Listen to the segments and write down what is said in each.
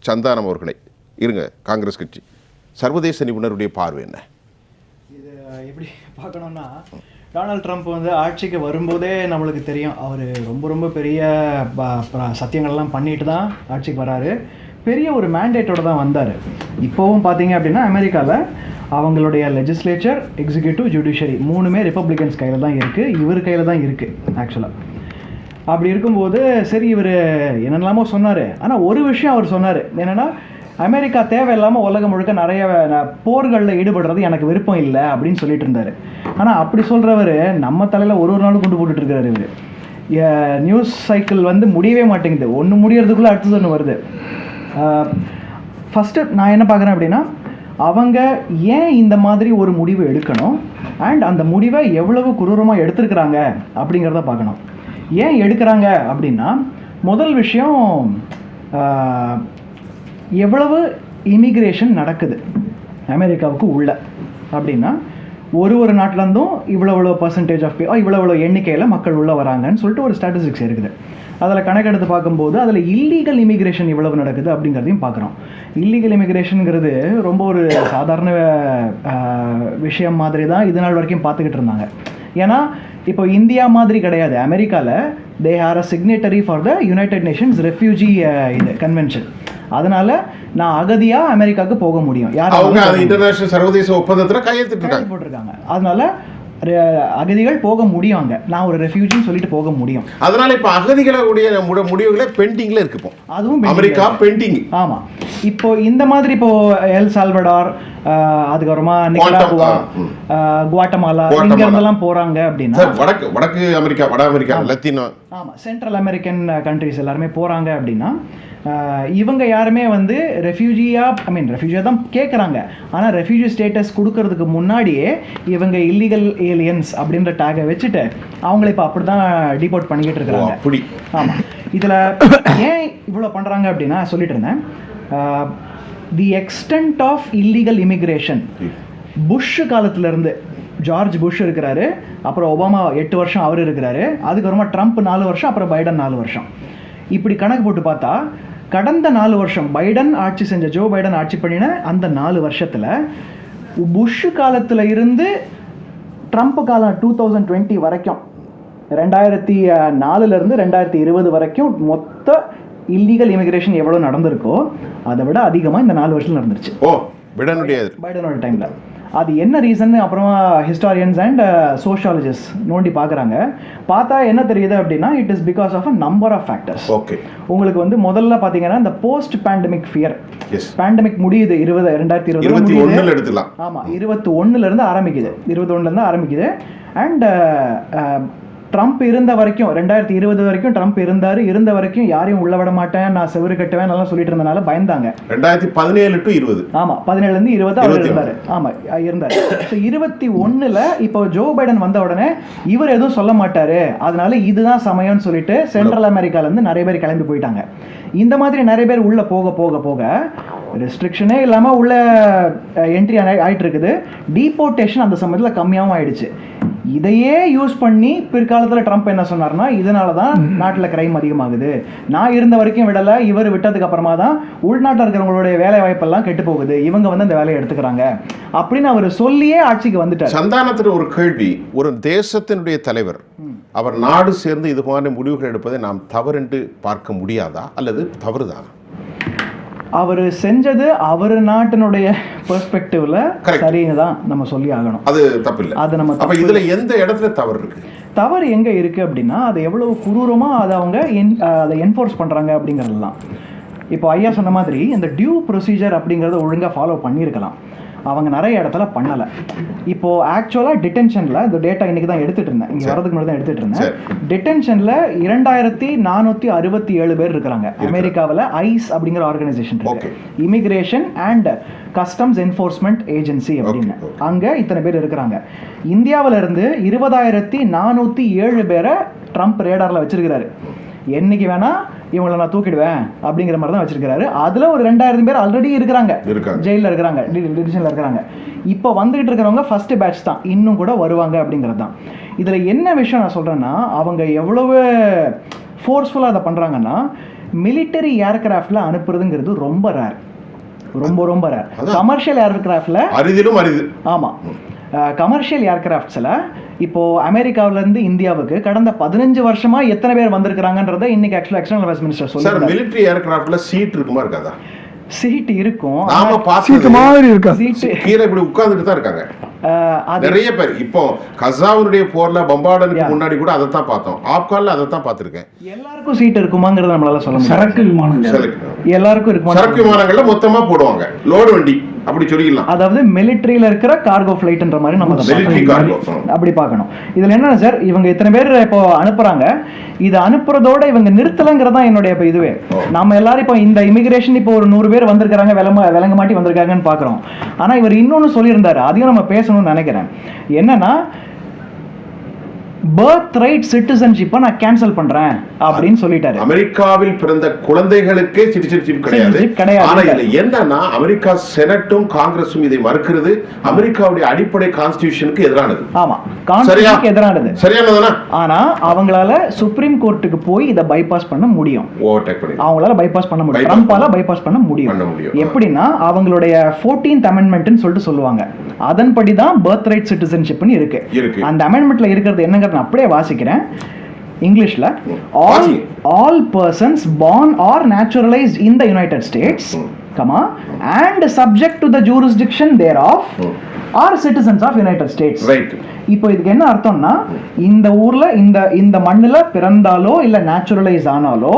சந்தானம் அவர்களை இருங்க, காங்கிரஸ் கட்சி சர்வதேச நிபுணருடைய பார்வை என்ன? இது எப்படி பார்க்கணும்னா, டொனால்ட் ட்ரம்ப் வந்து ஆட்சிக்கு வரும்போதே நம்மளுக்கு தெரியும் அவர் ரொம்ப பெரிய சத்தியங்கள்லாம் பண்ணிட்டு தான் ஆட்சிக்கு வராரு. பெரிய ஒரு மேண்டேட்டோட தான் வந்தார். இப்போவும் பார்த்தீங்க அப்படின்னா அமெரிக்காவில் அவங்களுடைய லெஜிஸ்லேச்சர், எக்ஸிக்யூட்டிவ், ஜுடிஷியரி மூணுமே ரிப்பப்ளிகன்ஸ் கையில் தான் இருக்குது, இவர் கையில் தான் இருக்குது ஆக்சுவலாக. அப்படி இருக்கும்போது சரி, இவர் என்னென்னலாமோ சொன்னார். ஆனால் ஒரு விஷயம் அவர் சொன்னார் என்னென்னா, அமெரிக்கா தேவையில்லாமல் உலகம் முழுக்க நிறைய போர்களில் ஈடுபடுறது எனக்கு விருப்பம் இல்லை அப்படின்னு சொல்லிட்டு இருந்தார். ஆனால் அப்படி சொல்கிறவர் நம்ம தலையில் ஒரு நாளும் கொண்டு போட்டுட்ருக்காரு. இவர் நியூஸ் சைக்கிள் வந்து முடியவே மாட்டேங்குது. ஒன்று முடியறதுக்குள்ளே அடுத்தது ஒன்று வருது. ஃபஸ்ட்டு நான் என்ன பார்க்குறேன் அப்படின்னா, அவங்க ஏன் இந்த மாதிரி ஒரு முடிவு எடுக்கணும் அண்ட் அந்த முடிவை எவ்வளவு குரூரமாக எடுத்துருக்குறாங்க அப்படிங்கிறத பார்க்கணும். ஏன் எடுக்கிறாங்க அப்படின்னா, முதல் விஷயம் எவ்வளவு இமிக்ரேஷன் நடக்குது அமெரிக்காவுக்கு உள்ள அப்படின்னா, ஒரு நாட்டிலேருந்தும் இவ்வளோ பர்சன்டேஜ் ஆஃப் இவ்வளோ எண்ணிக்கையில் மக்கள் உள்ளே வராங்கன்னு சொல்லிட்டு ஒரு ஸ்டாட்டிஸ்டிக்ஸ் இருக்குது. அதில் கணக்கெடுத்து பார்க்கும்போது அதில் இல்லீகல் இமிக்ரேஷன் இவ்வளவு நடக்குது அப்படிங்கிறதையும் பார்க்குறோம். இல்லீகல் இமிக்ரேஷனுங்கிறது ரொம்ப ஒரு சாதாரண விஷயம் மாதிரி தான் இது நாள் வரைக்கும் பார்த்துக்கிட்டு இருந்தாங்க. ஏன்னா இப்போ இந்தியா மாதிரி கிடையாது. அமெரிக்காவில் they are a signatory for the United Nations refugee இது கன்வென்ஷன். அதனால் நான் அகதியாக அமெரிக்காவுக்கு போக முடியும். யாரும் இன்டர்நேஷனல் சர்வதேச ஒப்பந்தத்தில் கையெழுத்து போட்டிருக்காங்க. அதனால அகதிகள் போக முடியும். அங்கே நான் ஒரு ரெஃப்யூஜின்னு சொல்லிட்டு போக முடியும். அதனால இப்போ அகதிகளுடைய முடிவுகளை பெண்டிங்கில் இருக்கு. அதுவும் அமெரிக்கா பெண்டிங். ஆமாம். இப்போ இந்த மாதிரி இப்போ எல் சால்வடார், அதுக்கப்புறமா நிகராகுவா, குவாட்டமாலா, இங்க இருந்தெல்லாம் போறாங்க அப்படின்னா வடக்கு அமெரிக்கா, வட அமெரிக்கா, லத்தீனோ, ஆமாம், சென்ட்ரல் அமெரிக்கன் கண்ட்ரிஸ் எல்லாருமே போறாங்க அப்படின்னா, இவங்க யாருமே வந்து ரெஃப்யூஜியாக தான் கேட்குறாங்க. ஆனால் ரெஃப்யூஜி ஸ்டேட்டஸ் கொடுக்கறதுக்கு முன்னாடியே இவங்க இல்லீகல் ஏலியன்ஸ் அப்படின்ற டேகை வச்சுட்டு அவங்கள இப்போ அப்படி தான் டிபோர்ட் பண்ணிக்கிட்டு இருக்கிறாங்க. அப்படி. ஆமாம். இதில் ஏன் இவ்வளோ பண்ணுறாங்க அப்படின்னா சொல்லிட்டு இருந்தேன், the extent of illegal immigration Bush காலத்திலேருந்து, ஜார்ஜ் புஷ் இருக்கிறாரு, அப்புறம் ஒபாமா 8 வருஷம் அவர் இருக்கிறாரு, அதுக்கப்புறமா ட்ரம்ப் 4 வருஷம், அப்புறம் பைடன் 4 வருஷம். இப்படி கணக்கு போட்டு பார்த்தா கடந்த 4 வருஷம் பைடன் ஆட்சி செஞ்ச, ஜோ பைடன் ஆட்சி பண்ணின அந்த 4 வருஷத்தில் புஷ் காலத்தில் இருந்து ட்ரம்ப் காலம் 2020 வரைக்கும், 2004 2020 வரைக்கும் மொத்த இல்லீகல் இமிக்ரேஷன் எவ்வளோ நடந்திருக்கோ அதை விட அதிகமாக இந்த 4 வருஷத்தில் நடந்துருச்சு. பைடனோட டைமில். அது என்ன ரீசன் அப்புறமா ஹிஸ்டாரியன்ஸ் அண்ட் சோஷியாலஜிஸ்ட் நோண்டி பார்க்குறாங்க. பார்த்தா என்ன தெரியுது அப்படின்னா, it is because of a number of factors. உங்களுக்கு வந்து முதல்ல பார்த்தீங்கன்னா இந்த போஸ்ட் பேண்டமிக் ஃபியர், பேண்டமிக் முடியுது 2020 எடுத்துக்கலாம். ஆமாம், 21 ஆரம்பிக்குது, 21 ஆரம்பிக்குது. அண்ட் ட்ரம்ப் இருந்த வரைக்கும் 2020 வரைக்கும் ட்ரம்ப் இருந்த வரைக்கும் யாரையும் உள்ள விட மாட்டேன், நான் செவரு கட்டுவேன் நல்லா சொல்லிட்டு இருந்தனால பயந்தாங்க. 2017 to 20. ஆமாம், 17 20 அவர் இருந்தார். ஆமாம், இருந்தார். ஸோ 21 இப்போ ஜோ பைடன் வந்த உடனே இவர் எதுவும் சொல்ல மாட்டாரு, அதனால இதுதான் சமயம்னு சொல்லிட்டு சென்ட்ரல் அமெரிக்காலேருந்து நிறைய பேர் கிளம்பி போயிட்டாங்க. இந்த மாதிரி நிறைய பேர் உள்ள போக போக போக ரெஸ்ட்ரிக்ஷனே இல்லாமல் உள்ள என்ட்ரி ஆகிட்டு இருக்குது. டீபோர்டேஷன் அந்த சமயத்தில் கம்மியாகவும் ஆயிடுச்சு. இதையே யூஸ் பண்ணி பிற்காலத்தில் ட்ரம்ப் என்ன சொன்னார்னா, இதனால தான் நாட்டில் கிரைம் அதிகமாகுது, நான் இருந்த வரைக்கும் விடலை, இவர் விட்டதுக்கு அப்புறமா தான் உள்நாட்டில் இருக்கிறவங்களுடைய வேலை வாய்ப்பெல்லாம் கெட்டு போகுது, இவங்க வந்து அந்த வேலையை எடுத்துக்கிறாங்க அப்படின்னு அவர் சொல்லியே ஆட்சிக்கு வந்துட்டார். சந்தானத்தில் ஒரு கேள்வி, ஒரு தேசத்தினுடைய தலைவர் அவர் நாடு சேர்ந்து இது மாதிரி முடிவுகள் எடுப்பதை நாம் தவறென்று பார்க்க முடியாதா அல்லது தவறுதானா? அவர் செஞ்சது அவர் நாட்டினுடைய பெர்ஸ்பெக்டிவ்ல சரின்னு தான் நம்ம சொல்லி ஆகணும். அது தப்பில்லை. அது நம்ம அப்ப இதுல எந்த இடத்துல தவறு இருக்கு? தவறு எங்க இருக்கு அப்படின்னா, அது எவ்வளவு குரூரமா அதை அவங்க அதை என்ஃபோர்ஸ் பண்றாங்க அப்படிங்கிறதுலாம். இப்போ ஐயா சொன்ன மாதிரி இந்த டியூ ப்ரொசீஜர் அப்படிங்கிறத ஒழுங்கா ஃபாலோ பண்ணியிருக்கலாம். அவங்க நிறைய இடத்துல பண்ணலை. இப்போது ஆக்சுவலாக டிடென்ஷனில் இந்த டேட்டா இன்றைக்கி தான் எடுத்துகிட்டு இருந்தேன், இங்கே வரதுக்கு முன்னாடி தான் எடுத்துகிட்டு இருந்தேன். டிடென்ஷனில் 2467 பேர் இருக்கிறாங்க அமெரிக்காவில். ஐஸ் அப்படிங்கிற ஆர்கனைசேஷன் இருக்கு, immigration and customs enforcement agency அப்படின்னு. அங்கே இத்தனை பேர் இருக்கிறாங்க. இந்தியாவில இருந்து 20,407 பேரை ட்ரம்ப் ரேடாரில் வச்சிருக்கிறாரு. என்னைக்கு வேணா இவங்களை நான் தூக்கிடுவேன் அப்படிங்கிற மாதிரி தான் வச்சிருக்காரு. அதுல ஒரு 2000 பேர் ஆல்ரெடி இருக்கிறாங்க, ஜெயிலில் இருக்கிறாங்க, டிடென்ஷன்ல இருக்கிறாங்க. இப்போ வந்துகிட்டு இருக்கிறவங்க ஃபர்ஸ்ட் பேட்ச் தான், இன்னும் கூட வருவாங்க அப்படிங்கிறது தான். இதுல என்ன விஷயம் நான் சொல்றேன்னா, அவங்க எவ்வளவு ஃபோர்ஸ்ஃபுல்லாக அதை பண்றாங்கன்னா, மிலிட்டரி ஏர்கிராஃப்ட்ல அனுப்புறதுங்கிறது ரொம்ப ரேர், ரொம்ப ரேர். கமர்ஷியல் ஏர்கிராஃப்ட்ல அரிதிலும் அரிது. ஆமா, கமர்ஷியல் ஏர்கிராஃப்ட்ஸில் இப்போது அமெரிக்காவிலேருந்து இந்தியாவுக்கு கடந்த 15 வருஷமா எத்தனை பேர் வந்திருக்கிறாங்கன்றதை இன்னைக்கு ஆக்சுவலாக எக்ஸ்டர்னல் அஃபேர்ஸ் மினிஸ்டர் சொல்லுவாங்க. மிலிட்டரி ஏர்கிராஃப்ட்ல சீட் இருக்குமா இருக்காதா? சீட் இருக்கும், நாம பார்த்தது மாதிரி இருக்கா சீட் கீழே இப்படி உட்கார்ந்துட்டு தான் இருக்காங்க நிறைய பேர். இப்போ கசாவுடைய போர்ல பம்பார்டனுக்கு முன்னாடி கூட அதை தான் பார்த்தோம், ஆப்கான்ல அதை தான் பார்த்திருக்கேன். எல்லாருக்கும் சீட் இருக்குமாங்கிறத நம்மளால சொல்ல முடியும். சரக்கு விமானங்கள் எல்லாருக்கும் இருக்குமா? சரக்கு விமானங்கள்ல மொத்தமா போடுவாங்க, லோடு வண்டி அப்படி சொல்லிக்கலாம். அதாவது மிலிட்டரியில இருக்கிற கார்கோ ஃபிளைட்ன்ற மாதிரி நம்ம அப்படி பார்க்கணும். இதுல என்ன சார், இவங்க இத்தனை பேர் இப்போ அனுப்புறாங்க, இது அனுப்புறதோட இவங்க நிறுத்தலங்கிறதா என்னுடைய இப்போ இதுவே. நம்ம எல்லாரும் இப்போ இந்த இமிகிரேஷன் இப்போ ஒரு 100 பேர் வந்திருக்காங்க, விலங்க மாட்டி வந்திருக்காங்கன்னு பாக்குறோம். ஆனா இவர் இன்னொன்னு சொல்லியிருந்தாரு, அதையும் நம்ம பேசணும்னு நினைக்கிறேன். என்னன்னா, பர்த் ரைட் சிட்டிசன்ஷிப்பை நான் கேன்சல் பண்றேன் அப்படின்னு சொல்லிட்டாரு. அமெரிக்காவில் பிறந்த குழந்தைகளுக்கே சிட்டிசன்ஷிப் கிடையாது. ஆனா இதுல என்னன்னா, அமெரிக்கா செனட்டும் காங்கிரஸும் இதை மறுக்கிறது. அமெரிக்காவுடைய அடிப்படை கான்ஸ்டிடியூஷனுக்கு எதிரானது. ஆமா, கான்ஸ்டிடியூஷனுக்கு எதிரானது. சரியானதானா? ஆனா அவங்களால சுப்ரீம் கோர்ட்டுக்கு போய் இதை பைபாஸ் பண்ண முடியும். ஓவர்டேக் பண்ணி அவங்களால பைபாஸ் பண்ண முடியும். ட்ரம்பால பைபாஸ் பண்ண முடியும். எப்படின்னா, அவங்களுடைய 14th அமெண்ட்மென்ட்னு சொல்லிட்டு சொல்லுவாங்க. அதன்படி தான் பர்த் ரைட் சிட்டிசன்ஷிப்னு இருக்கு. அந்த அமெண்ட்மென்ட்ல இருக்கிறது என்னங்க அப்படியே வாசிக்கிறேன் இங்கிலீஷ்ல. All persons born or naturalized in the United States, and subject to the jurisdiction thereof are citizens of United States. Right. இப்போ இதுக்கு என்ன அர்த்தம்னா, இந்த ஊர்ல இந்த மண்ணுல பிறந்தாலோ இல்ல நேச்சுரலைஸ் ஆனாலோ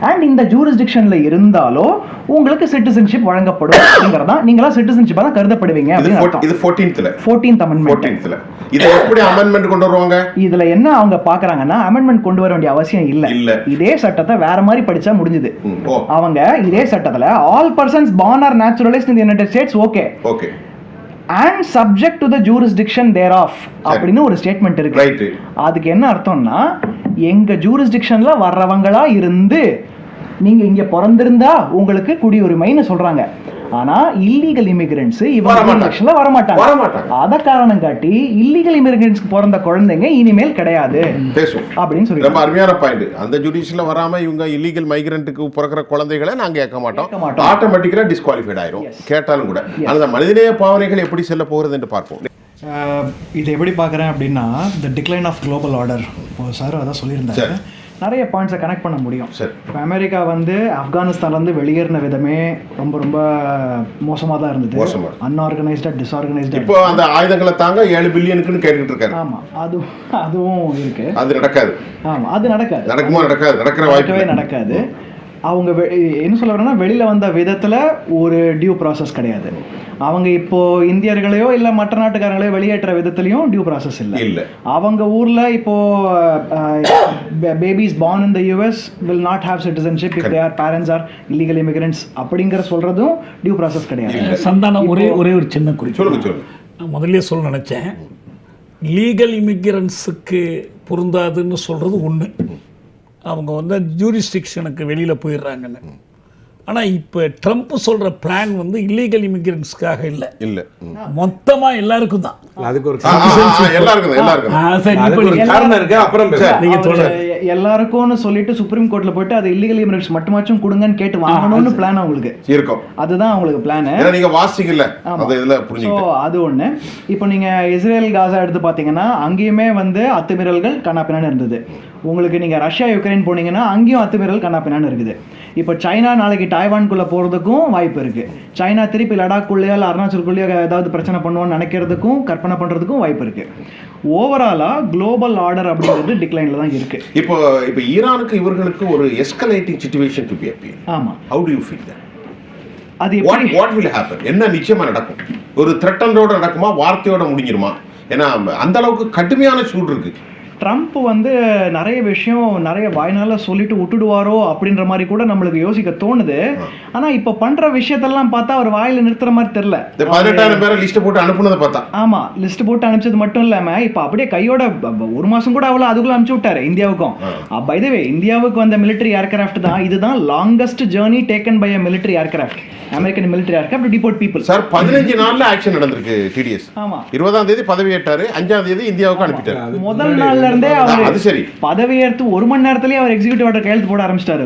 அண்ட் இந்த ஜூரிஸ்டிக்ஷன்ல இருந்தாலோ உங்களுக்கு சிட்டிசன்ஷிப் வழங்கப்படும் அப்படிங்கறதா. நீங்களா சிட்டிசன்ஷிப்பா தான் கருதப்படுவீங்க அப்படின்னு அர்த்தம். இது 14th அமெண்ட்மென்ட். இத எப்படி அமெண்ட்மென்ட் கொண்டு வருவாங்க? இதுல என்ன அவங்க பாக்குறாங்கன்னா, அமெண்ட்மென்ட் கொண்டு வர வேண்டிய அவசியம் இல்ல. இதே சட்டத்தை வேற மாதிரி படிச்சா முடிஞ்சது. அவங்க இதே சட்டத்துல all persons born or naturalized in the United States, okay, and subject to the jurisdiction thereof அப்படின்னு ஒரு ஸ்டேட்மெண்ட் இருக்கு. அதுக்கு என்ன அர்த்தம்னா, எங்க ஜூரிஸ்டிக்ஷன்ல வர்றவங்களா இருந்து நீங்க இங்க பிறந்திருந்தா உங்களுக்கு குடியுரிமைன்னு சொல்றாங்க. ஆனா இல்லீகல் இமிகிரண்ட்ஸ் இவங்க வர மாட்டாங்க. அத காரணம் காட்டி இல்லீகல் இமிகிரண்ட்ஸ்க்கு பிறந்த குழந்தைங்க இனிமேல் கிடையாது அப்படின்னு சொல்லி ரொம்ப அருமையான பாயிண்ட். அந்த ஜுடிஷியல்ல வராம இவங்க இல்லீகல் மைக்ரண்ட்டுக்கு பிறக்கிற குழந்தைகளை நாங்க ஏற்க மாட்டோம், ஆட்டோமேட்டிக்கலா டிஸ்குவாலிஃபைட் ஆயிரும். கேட்டாலும் கூட அந்த மனிதநேய பாவனைகள் எப்படி செல்ல போகிறது என்று பார்ப்போம். இது எப்படி பார்க்குறேன் அப்படின்னா, the decline of global order sir அதான் சொல்லியிருந்தாரு. நிறைய பாயிண்ட்ஸை கனெக்ட் பண்ண முடியும். இப்போ அமெரிக்கா ஆப்கானிஸ்தான்லேருந்து வெளியேறின விதமே ரொம்ப மோசமாக தான் இருந்தது. அன்ஆர்கனைஸ்டா, டிஸ்ஆர்கனைஸ்டா. இப்போ அந்த ஆயுதங்களை தாங்க 7 பில்லியனுக்குன்னு கேட்டுக்கிட்டு இருக்காரு. ஆமாம், அதுவும் இருக்கு. அது நடக்காது. ஆமாம், அது நடக்காது. நடக்கிற வாய்ப்பே நடக்காது. அவங்க என்ன சொல்ல வரேன்னா, வெளியில் வந்த விதத்தில் ஒரு டியூ ப்ராசஸ் கிடையாது. அவங்க இப்போ இந்தியர்களையோ இல்லை மற்ற நாட்டுக்காரங்களையோ வெளியேற்ற விதத்துலையும் டியூ ப்ராசஸ் இல்லை. அவங்க ஊரில் இப்போ babies born in the US will not have citizenship if their parents are illegal immigrants அப்படிங்கிற சொல்றதும் டியூ ப்ராசஸ் கிடையாது. சந்தானம் ஒரே ஒரு சின்ன குறிப்பு நான் முதல்ல சொல்ல நினச்சேன். லீகல் இமிகிரன்ஸுக்கு பொருந்தாதுன்னு சொல்கிறது ஒன்று, அவங்க ஜூரிஸ்டிக்ஷனுக்கு வெளியில் போயிடுறாங்கன்னு. ஆனால் இப்போ ட்ரம்ப் சொல்கிற பிளான் இல்லீகல் இமிகிரண்ட்ஸ்க்காக இல்லை, மொத்தமாக எல்லாருக்கும் தான். அதுக்கு ஒரு எல்லாருக்கும்னு சொல்லிட்டு சுப்ரீம் கோர்ட்ல போயிட்டு அது இல்லீகல் இமிகிரண்ட்ஸ் மட்டுமாச்சும் கொடுங்கன்னு கேட்டு வாங்கணும்னு பிளான் அவங்களுக்கு இருக்கும். அதுதான் அவங்களுக்கு பிளான். நீங்க வாசிக்கல அது ஒண்ணு. இப்போ நீங்க இஸ்ரேல் காசா எடுத்து பாத்தீங்கன்னா அங்கேயுமே அத்துமீறல்கள் கண்ணாப்பினான்னு இருந்தது. உங்களுக்கு நீங்க ரஷ்யா யுக்ரைன் போனீங்கன்னா அங்கேயும் அத்துமீறல் கண்ணாப்பினான்னு இருக்குது. இப்போ சைனா நாளைக்கு டாய்வான்குள்ள போறதுக்கும் வாய்ப்பு இருக்கு. சைனா திருப்பி லடாக்குள்ளேயோ இல்லை அருணாச்சலுக்குள்ளேயோ ஏதாவது பிரச்சனை பண்ணுவோம்னு நினைக்கிறதுக்கும் கற்பனை பண்றதுக்கும் வாய்ப்பு இருக்கு. ஓவராலா குளோபல் ஆர்டர் அப்படிங்கிறது டிக்ளைன்ல தான் இருக்கு. இப்போ ஈரானுக்கு இவர்களுக்கு ஒரு எஸ்கலேட்டிங் சிச்சுவேஷன் டு பி அப்பீல். ஆமா, how do you feel that? அது what will happen? என்ன நிச்சயமா நடக்கும்? ஒரு த்ரெட்டனோட நடக்குமா, வார்த்தையோட முடிஞ்சிருமா? ஏன்னா அந்த அளவுக்கு கடுமையான சூடு இருக்கு. ட்ரம்ப் நிறைய விஷயம் நிறைய வாய்னால சொல்லிட்டு விட்டுடுவாரோ அப்படின்ற மாதிரி கூட நம்மளுக்கு யோசிக்க தோணுது. ஆனா இப்ப பண்ற விஷயத்தெல்லாம் பார்த்தா அவர் வாயில நிறுத்துற மாதிரி தெரியல. 18,000 பேரை லிஸ்ட் போட்டு அனுப்புனதை பார்த்தா. ஆமா, லிஸ்ட் போட்டு அனுப்பிச்சது மட்டும் இல்லாம இப்ப அப்படியே கையோட ஒரு மாசம் கூட அவ்வளவு அதுக்குள்ள அனுப்பிச்சு விட்டாரு இந்தியாவுக்கும். பை தி வே, இந்தியாவுக்கு வந்த மிலிட்டரி ஏர்கிராஃப்ட் தான் இதுதான் longest journey taken by a military aircraft, American military aircraft deport people. Sir 15 நாள்ல ஆக்ஷன் நடந்திருக்கு. டிடிஎஸ் ஆமா 20ஆம் தேதி பதவி ஏற்றாரு, 5ஆம் தேதி இந்தியாவுக்கு அனுப்பிட்டாரு. முதல் நாள்ல இருந்தே அவர் பதவி ஏற்று 1 மணி நேரத்திலேயே அவர் எக்ஸிக்யூட்டிவ் ஆர்டர் கையெழுத்து போட ஆரம்பிச்சிட்டாரு.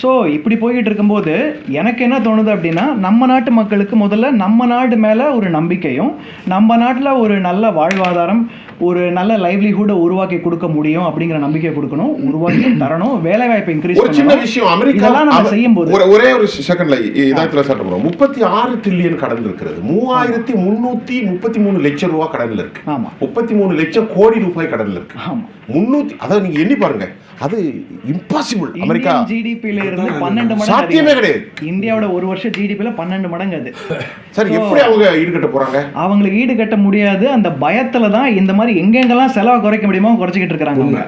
ஸோ இப்படி போய்கிட்டு இருக்கும்போது எனக்கு என்ன தோணுது அப்படின்னா, நம்ம நாட்டு மக்களுக்கு முதல்ல நம்ம நாடு மேலே ஒரு நம்பிக்கையும், நம்ம நாட்டில் ஒரு நல்ல வாழ்வாதாரம், ஒரு நல்ல லைவ்லிஹுட்டை உருவாக்கி கொடுக்க முடியும் அப்படிங்கிற நம்பிக்கை கொடுக்கணும், உருவாக்கி தரணும், வேலை வாய்ப்பை இன்க்ரீஸ் ஒரு சின்ன விஷயம், அமெரிக்கா நம்ம செய்யும் போது ஒரே ஒரு செகண்ட்ல இதாயத்துல சட்டம் 36 ட்ரில்லியன் கடன் இருக்கிறது, 3333 லட்சம் ரூபாய் கடன்ல இருக்கு. ஆமா, 33 லட்சம் கோடி ரூபாய் கடன்ல இருக்கு. ஆமா, 300, அதாவது நீங்க எண்ணி பாருங்க, அது இம்பாசிபிள். அமெரிக்கா ஜிடிபில இருந்து 12 மடங்கு சாத்தியமே கிடையாது. இந்தியாவோட ஒரு வருஷம் ஜிடிபில 12 மடங்கு அது. சார் எப்படி அவங்க ஈடுகட்ட போறாங்க? அவங்களுக்கு ஈடுகட்ட முடியாது. அந்த பயத்துல தான் இந்த மாதிரி எங்கெங்கெல்லாம் செலவை குறைக்க முடியுமோ குறைச்சிக்கிட்டு இருக்காங்க அவங்க.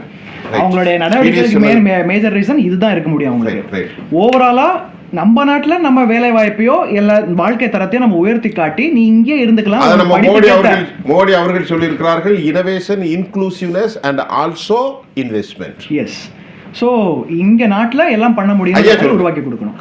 அவங்களுடைய நடவடிக்கைகளுக்கு மேஜர் ரீசன் இதுதான் இருக்க முடியும் அவங்களுக்கு. ஓவராலா நம்ம நாட்டுல நம்ம வேலை வாய்ப்பையோ எல்லா வாழ்க்கை தரத்தையும் நம்ம உயர்த்தி காட்டி நீ இங்கே இருந்துக்கலாம். மோடி அவர்கள் சொல்லி இருக்கிறார்கள், innovation, inclusiveness and also investment. Yes. So இங்க நாட்டுல எல்லாம் பண்ண முடியும், உருவாக்கி கொடுக்கணும்.